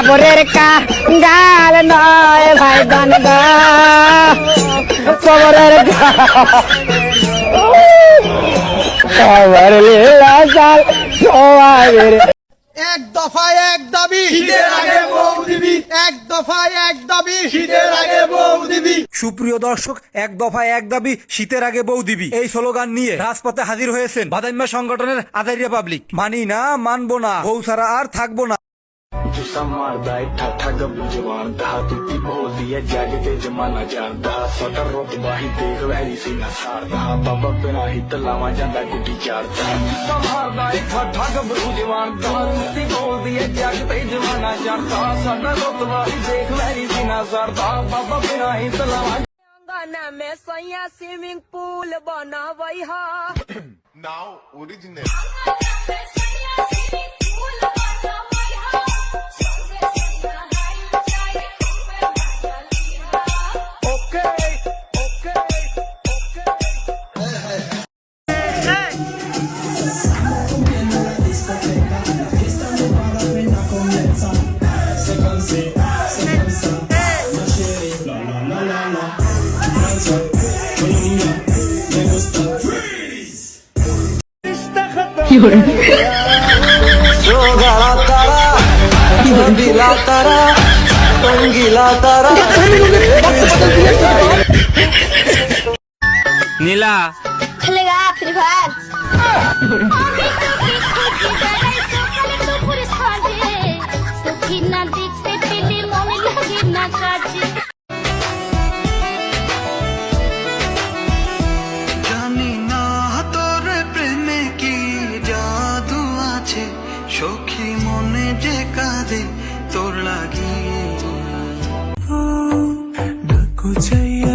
কবরের গাল নয় ভাই গান গা কবরের কবর লীলা গাল সোয়াবের এক দফায় এক দাবি শীতের আগে বউ দিবি এক দফায় এক দাবি শীতের আগে বউ দিবি। সুপ্রিয় দর্শক, এক দফায় এক দাবি শীতের আগে বউ দিবি এই স্লোগান নিয়ে রাজপথে হাজির হয়েছেন বাদাইম্মা সংগঠনের আজাইরিয়া পাবলিক। মানি না, মানবো না, বউ ছাড়া আর থাকবো না। मारदा ठाठा गब्बू जवान दा तुती बोलदी है जागते जमाना जानदा सदा रुतबा ही देख वैरी सी ना सारदा बाबा बिना ही तलावा जांदा गुड्डी चारदा मारदा ठाठा गब्बू जवान दा तुती बोलदी है जागते जमाना जानदा सदा रुतबा ही देख वैरी सी ना सारदा बाबा बिना ही तलावा अंगना में सैया स्विमिंग पूल बनावई हा Now original নীলা खेलेगा फ्री फायर জানি না তোর প্রেমে কি জাদু আছে সখী মনে যে কাঁদে তোর লাগি ডাকু চাইয়া